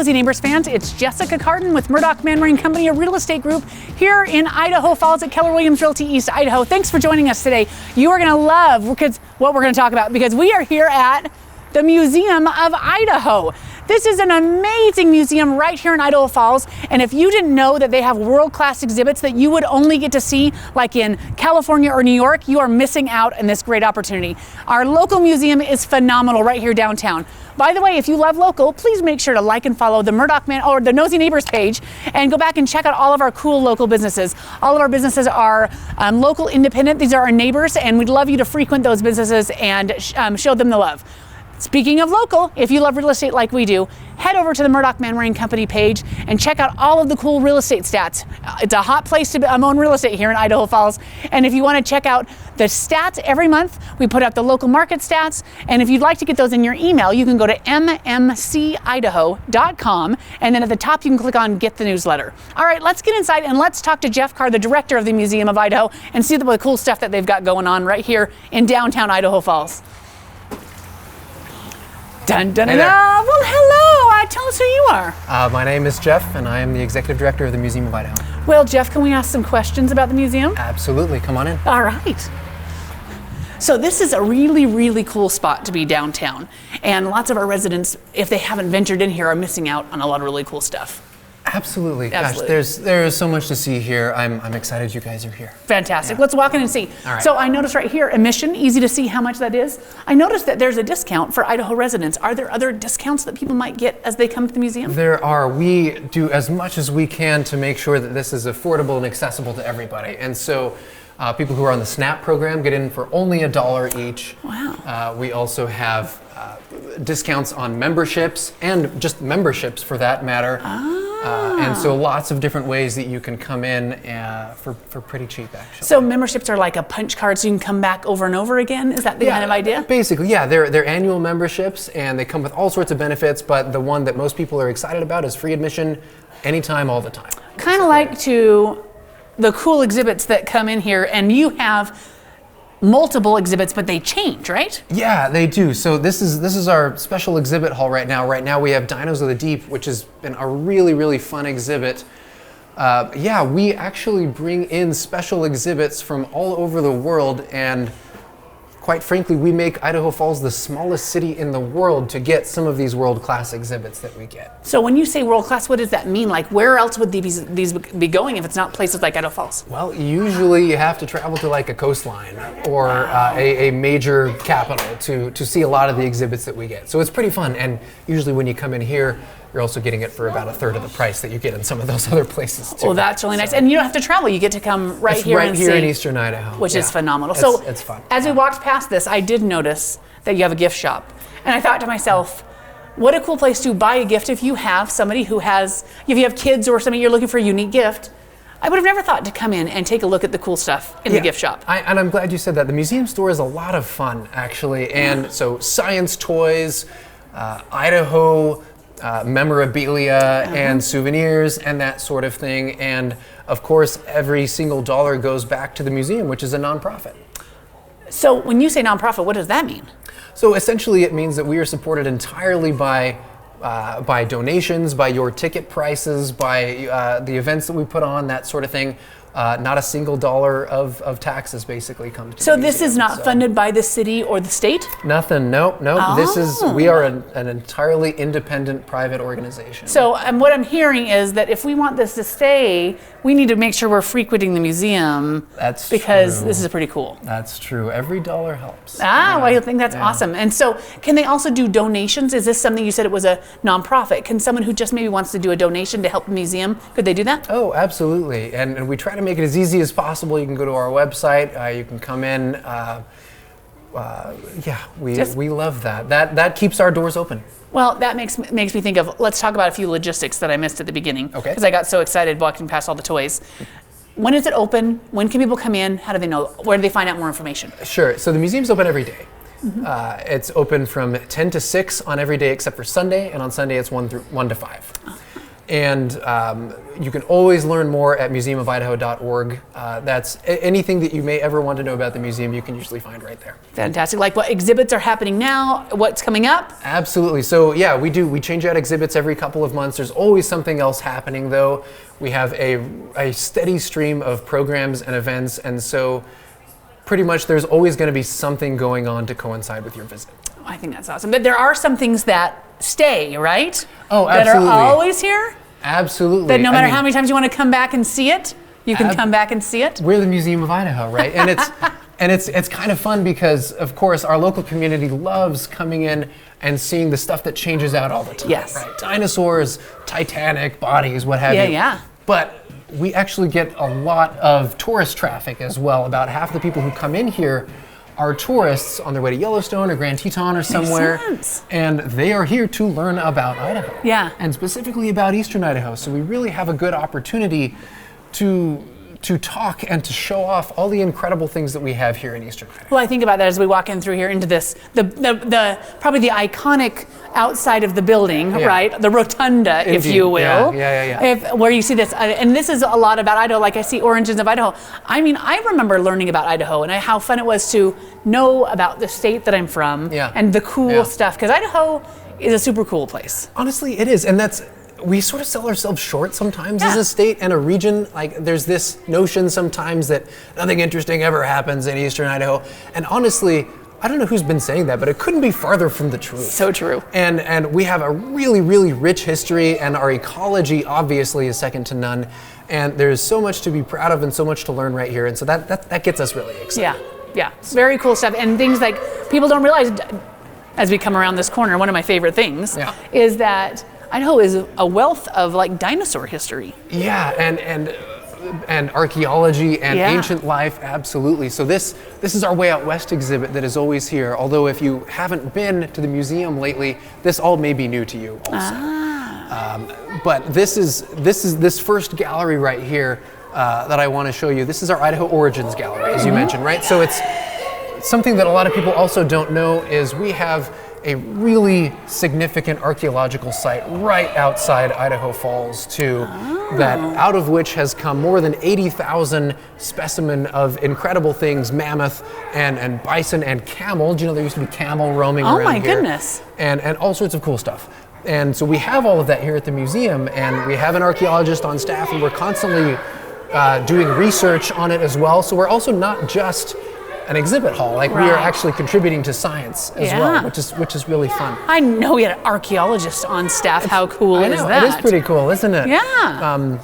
Knowsy Neighbors fans, it's Jessica Cardon with Murdoch Manwaring Company, a real estate group here in Idaho Falls at Keller Williams Realty East Idaho. Thanks for joining us today. You are going to love what we're going to talk about because we are here at the Museum of Idaho. This is an amazing museum right here in Idaho Falls, and if you didn't know that they have world-class exhibits that you would only get to see like in California or New York, you are missing out on this great opportunity. Our local museum is phenomenal right here downtown. By the way, if you love local, please make sure to like and follow the the Knowsy Neighbors page and go back and check out all of our cool local businesses. All of our businesses are local independent. These are our neighbors, and we'd love you to frequent those businesses and show them the love. Speaking of local, if you love real estate like we do, head over to the Murdoch Manwaring Company page and check out all of the cool real estate stats. It's a hot place to own real estate here in Idaho Falls. And if you want to check out the stats every month, we put out the local market stats. And if you'd like to get those in your email, you can go to mmcidaho.com. And then at the top, you can click on Get the Newsletter. All right, let's get inside and let's talk to Jeff Carr, the director of the Museum of Idaho, and see the cool stuff that they've got going on right here in downtown Idaho Falls. Dun, dun, dun, dun. Well, hello. Tell us who you are. My name is Jeff, and I am the executive director of the Museum of Idaho. Well, Jeff, can we ask some questions about the museum? Absolutely. Come on in. All right. So this is a really, really cool spot to be downtown. And lots of our residents, if they haven't ventured in here, are missing out on a lot of really cool stuff. Absolutely. Gosh, there is so much to see here. I'm excited you guys are here. Fantastic. Yeah. Let's walk in and see. All right. So I noticed right here, admission, easy to see how much that is. I noticed that there's a discount for Idaho residents. Are there other discounts that people might get as they come to the museum? There are. We do as much as we can to make sure that this is affordable and accessible to everybody. And so people who are on the SNAP program get in for only $1 each. Wow. We also have discounts on memberships and just memberships for that matter. And so lots of different ways that you can come in for pretty cheap, actually. So memberships are like a punch card so you can come back over and over again? Is that the kind of idea? Basically, yeah. They're annual memberships, and they come with all sorts of benefits, but the one that most people are excited about is free admission anytime, all the time. Kind of like the cool exhibits that come in here, and you have multiple exhibits, but they change, right? Yeah, they do. So this is our special exhibit hall right now. Right now we have Dinos of the Deep, which has been a really, really fun exhibit. Yeah, we actually bring in special exhibits from all over the world, and quite frankly, we make Idaho Falls the smallest city in the world to get some of these world-class exhibits that we get. So when you say world-class, what does that mean? Like, where else would these be going if it's not places like Idaho Falls? Well, usually you have to travel to like a coastline or a major capital to see a lot of the exhibits that we get. So it's pretty fun, and usually when you come in here, you're also getting it for about a third of the price that you get in some of those other places too. Well, that's really nice. And you don't have to travel. You get to come right here and see. Right here in Eastern Idaho. Which is phenomenal. It's fun. As we walked past this, I did notice that you have a gift shop. And I thought to myself, what a cool place to buy a gift if you have somebody if you have kids or somebody you're looking for a unique gift. I would have never thought to come in and take a look at the cool stuff in the gift shop. And I'm glad you said that. The museum store is a lot of fun, actually. And so science toys, Idaho memorabilia and souvenirs and that sort of thing. And of course, every single dollar goes back to the museum, which is a nonprofit. So when you say nonprofit, what does that mean? So essentially it means that we are supported entirely by donations, by your ticket prices, by the events that we put on, that sort of thing. Not a single dollar of taxes basically come to. So this is not funded by the city or the state? Nothing. Nope. Oh. We are an entirely independent private organization. So what I'm hearing is that if we want this to stay, we need to make sure we're frequenting the museum. That's because true. This is pretty cool. That's true. Every dollar helps. Well, I think that's awesome. And so can they also do donations? Is this something, you said it was a nonprofit? Can someone who just maybe wants to do a donation to help the museum, could they do that? Oh, absolutely. And we try to make it as easy as possible. You can go to our website. You can come in. We love that. That keeps our doors open. Well, that makes me think of, let's talk about a few logistics that I missed at the beginning. Okay. Because I got so excited walking past all the toys. When is it open? When can people come in? How do they know? Where do they find out more information? Sure. So the museum's open every day. It's open from 10 to 6 on every day except for Sunday, and on Sunday it's 1 to 5. And you can always learn more at museumofidaho.org. That's anything that you may ever want to know about the museum, you can usually find right there. Fantastic. Like what exhibits are happening now, what's coming up? Absolutely. So yeah, we change out exhibits every couple of months. There's always something else happening though. We have a steady stream of programs and events, and so pretty much there's always going to be something going on to coincide with your visit. I think that's awesome. But there are some things that stay, right? Oh, absolutely. That are always here? Absolutely. That no matter how many times you want to come back and see it, you can come back and see it? We're the Museum of Idaho, right? And it's kind of fun because, of course, our local community loves coming in and seeing the stuff that changes out all the time. Yes. Right? Dinosaurs, Titanic, bodies, what have you. Yeah. But we actually get a lot of tourist traffic as well. About half the people who come in here are tourists on their way to Yellowstone or Grand Teton or somewhere. Makes sense. And they are here to learn about Idaho. Yeah. And specifically about Eastern Idaho. So we really have a good opportunity to talk and to show off all the incredible things that we have here in Eastern Idaho. Well, I think about that as we walk in through here into this, the probably the iconic outside of the building, right? The rotunda, Indeed. if you will. Yeah. Where you see this, and this is a lot about Idaho. Like I see Origins of Idaho. I mean, I remember learning about Idaho and how fun it was to know about the state that I'm from and the cool stuff, because Idaho is a super cool place. Honestly, it is, and we sort of sell ourselves short sometimes as a state and a region. Like there's this notion sometimes that nothing interesting ever happens in Eastern Idaho. And honestly, I don't know who's been saying that, but it couldn't be farther from the truth. So true. And we have a really, really rich history, and our ecology obviously is second to none. And there's so much to be proud of and so much to learn right here. And so that gets us really excited. Yeah. Very cool stuff. And things like people don't realize as we come around this corner, one of my favorite things is that Idaho is a wealth of like dinosaur history. Yeah, and archaeology and ancient life, absolutely. So this is our Way Out West exhibit that is always here. Although if you haven't been to the museum lately, this all may be new to you also. But this first gallery right here that I want to show you. This is our Idaho Origins gallery, as you mentioned, right? So it's something that a lot of people also don't know is we have a really significant archaeological site right outside Idaho Falls too, that out of which has come more than 80,000 specimen of incredible things, mammoth and bison and camel. Do you know there used to be camel roaming around here? Oh my goodness. And all sorts of cool stuff. And so we have all of that here at the museum, and we have an archaeologist on staff, and we're constantly doing research on it as well. So we're also not just an exhibit hall, like we are actually contributing to science as well, which is really fun. I know we had an archaeologist on staff. How cool is that? It is pretty cool, isn't it? Yeah.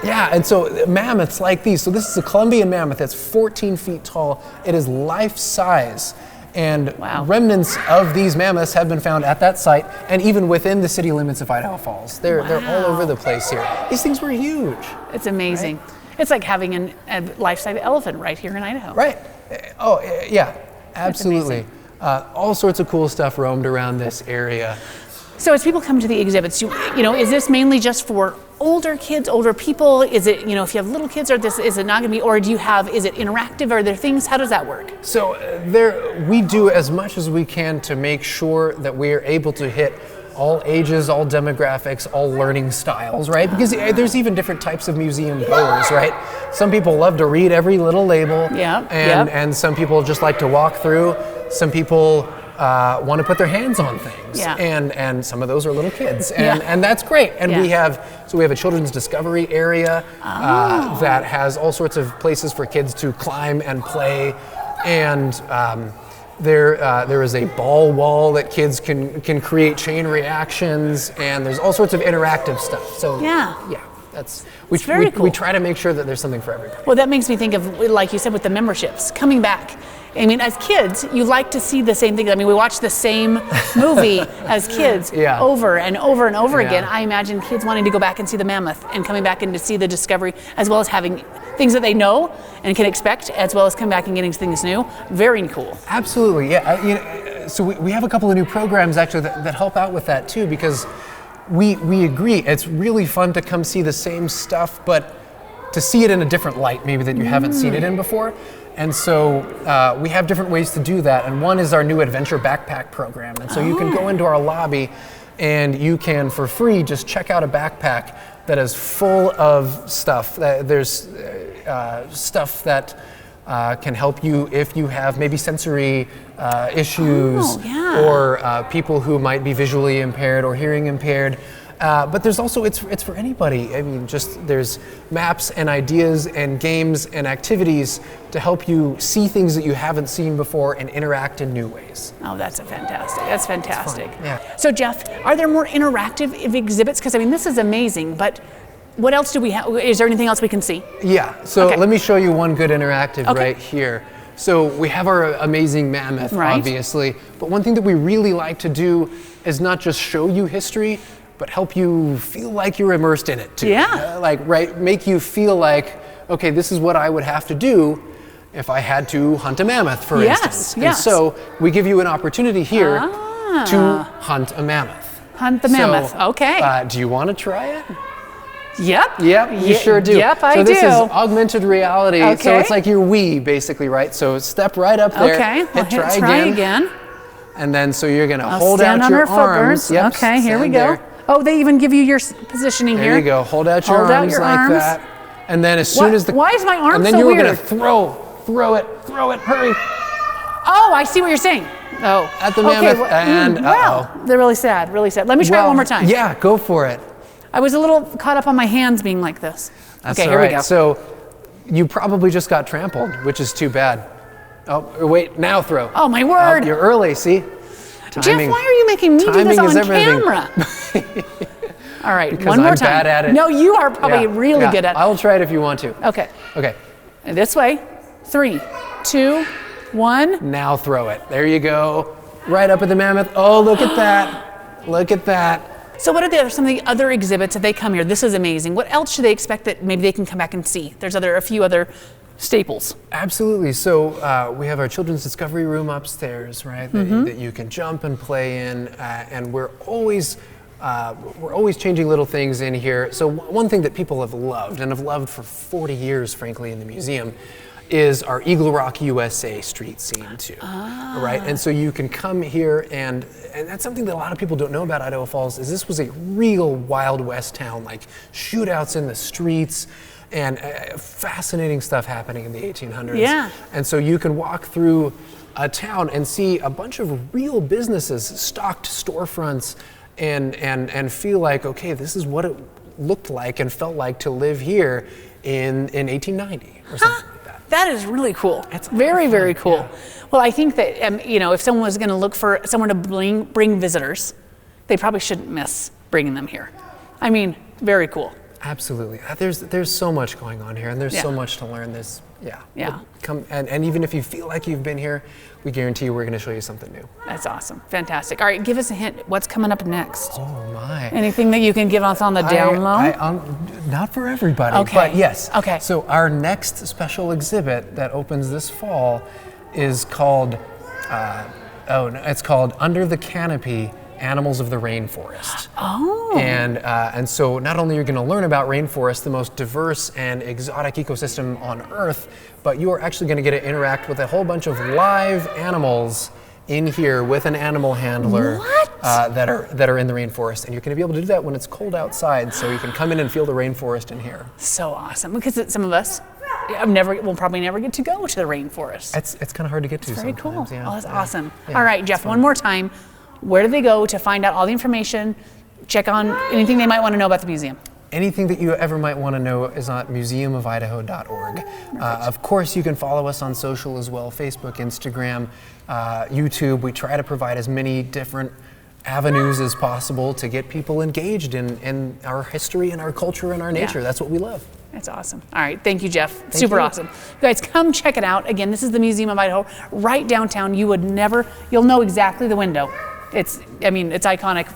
Yeah, and so mammoths like these. So this is a Columbian mammoth that's 14 feet tall. It is life size. And remnants of these mammoths have been found at that site and even within the city limits of Idaho Falls. They're all over the place here. These things were huge. It's amazing. Right? It's like having a life-size elephant right here in Idaho. Right. Oh, yeah, absolutely. All sorts of cool stuff roamed around this area. So as people come to the exhibits, you know, is this mainly just for older kids, older people? Is it, you know, if you have little kids, or is it not going to be, or is it interactive? Are there things, how does that work? So we do as much as we can to make sure that we are able to hit all ages, all demographics, all learning styles, right? Because there's even different types of museum goers, right? Some people love to read every little label, and some people just like to walk through. Some people want to put their hands on things, and some of those are little kids, and that's great. And we have a children's discovery area that has all sorts of places for kids to climb and play, and there is a ball wall that kids can create chain reactions, and there's all sorts of interactive stuff. So we try to make sure that there's something for everybody. Well, that makes me think of, like you said, with the memberships coming back. I mean, as kids, you like to see the same things. I mean, we watch the same movie as kids over and over and over again. I imagine kids wanting to go back and see the mammoth and coming back and to see the discovery, as well as having things that they know and can expect, as well as coming back and getting things new. Very cool. Absolutely, yeah. So we have a couple of new programs actually that help out with that too, because we agree it's really fun to come see the same stuff, but to see it in a different light, maybe that you haven't seen it in before. And so we have different ways to do that. And one is our new adventure backpack program. And so you can go into our lobby and you can, for free, just check out a backpack that is full of stuff. There's stuff that can help you if you have maybe sensory issues, or people who might be visually impaired or hearing impaired. But there's also, it's for anybody. I mean, there's maps and ideas and games and activities to help you see things that you haven't seen before and interact in new ways. Oh, that's fantastic. That's fantastic. Yeah. So Jeff, are there more interactive exhibits? Because I mean, this is amazing, but what else do we have? Is there anything else we can see? Yeah, so let me show you one good interactive right here. So we have our amazing mammoth, obviously, but one thing that we really like to do is not just show you history, but help you feel like you're immersed in it too. Yeah. Make you feel like, okay, this is what I would have to do if I had to hunt a mammoth, for instance. And so we give you an opportunity here to hunt a mammoth. Hunt the mammoth, okay. Do you want to try it? Yep. Yep, you sure do. Yep, I do. So this is augmented reality. So it's like your Wii, basically, right? So step right up there. Okay, hit try again. And then so you're gonna hold out your arms. Yep, okay, here we go. There. Oh, they even give you your positioning here. There you go. Hold out your arms like that. And then as soon as why is my arm so weird? And then you were gonna throw it, hurry. Oh, I see what you're saying. Oh. At the mammoth, and well, they're really sad, really sad. Let me try it one more time. Yeah, go for it. I was a little caught up on my hands being like this. That's okay, here we go. So you probably just got trampled, which is too bad. Oh, wait, now throw. Oh, my word. You're early, see? Timing, Jeff, why are you making me do this on camera? All right, because one more I'm time. bad at it. No, you are probably really good at it. I'll try it if you want to. Okay. Okay. And this way. 3, 2, 1. Now throw it. There you go. Right up at the mammoth. Oh, look at that. Look at that. So what are some of the other exhibits that they come here? This is amazing. What else should they expect that maybe they can come back and see? There's a few other staples. Absolutely. So we have our children's discovery room upstairs, right? That you can jump and play in, and we're always changing little things in here. So one thing that people have loved, and have loved for 40 years, frankly, in the museum, is our Eagle Rock, USA street scene too, right? And so you can come here, and that's something that a lot of people don't know about Idaho Falls, is this was a real Wild West town, like shootouts in the streets, and fascinating stuff happening in the 1800s. Yeah. And so you can walk through a town and see a bunch of real businesses, stocked storefronts, and feel like, okay, this is what it looked like and felt like to live here in 1890 or something like that. That is really cool. It's very, very cool. Yeah. Well, I think that if someone was going to look for somewhere to bring visitors, they probably shouldn't miss bringing them here. I mean, very cool. Absolutely. There's so much going on here, and there's so much to learn. Come and even if you feel like you've been here, we guarantee you we're going to show you something new. That's awesome. Fantastic. All right, give us a hint. What's coming up next? Oh my. Anything that you can give us on the down low? Not for everybody, but yes. Okay. So our next special exhibit that opens this fall is called it's called Under the Canopy: Animals of the Rainforest. Oh. And so not only are you going to learn about rainforest, the most diverse and exotic ecosystem on Earth, but you are actually going to get to interact with a whole bunch of live animals in here with an animal handler that are in the rainforest, and you're going to be able to do that when it's cold outside. So you can come in and feel the rainforest in here. So awesome, because some of us will probably never get to go to the rainforest. It's kind of hard to get to. It's very cool. Yeah. Oh, that's awesome. Yeah. All right, Jeff, one more time. Where do they go to find out all the information, check on anything they might want to know about the museum? Anything that you ever might want to know is on museumofidaho.org. Of course, you can follow us on social as well, Facebook, Instagram, YouTube. We try to provide as many different avenues as possible to get people engaged in our history and our culture and our nature. That's what we love. That's awesome. All right, thank you, Jeff. Super awesome. You guys, come check it out. Again, this is the Museum of Idaho, right downtown. You'll know exactly the window. It's iconic.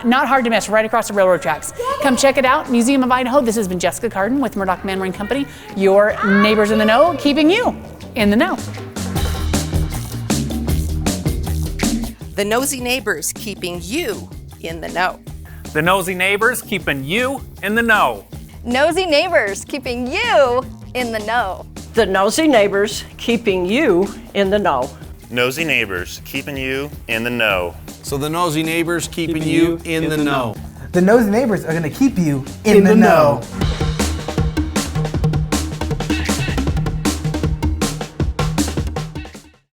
Not hard to miss, right across the railroad tracks. Come check it out, Museum of Idaho. This has been Jessica Cardon with Murdoch Man-Marine Company, your neighbors in the know, keeping you in the know. The nosy neighbors keeping you in the know. The nosy neighbors keeping you in the know. Nosy neighbors keeping you in the know. The nosy neighbors keeping you in the know. Nosy neighbors keeping you in the know. So the nosy neighbors keeping you in the know. The nosy neighbors are going to keep you in the know.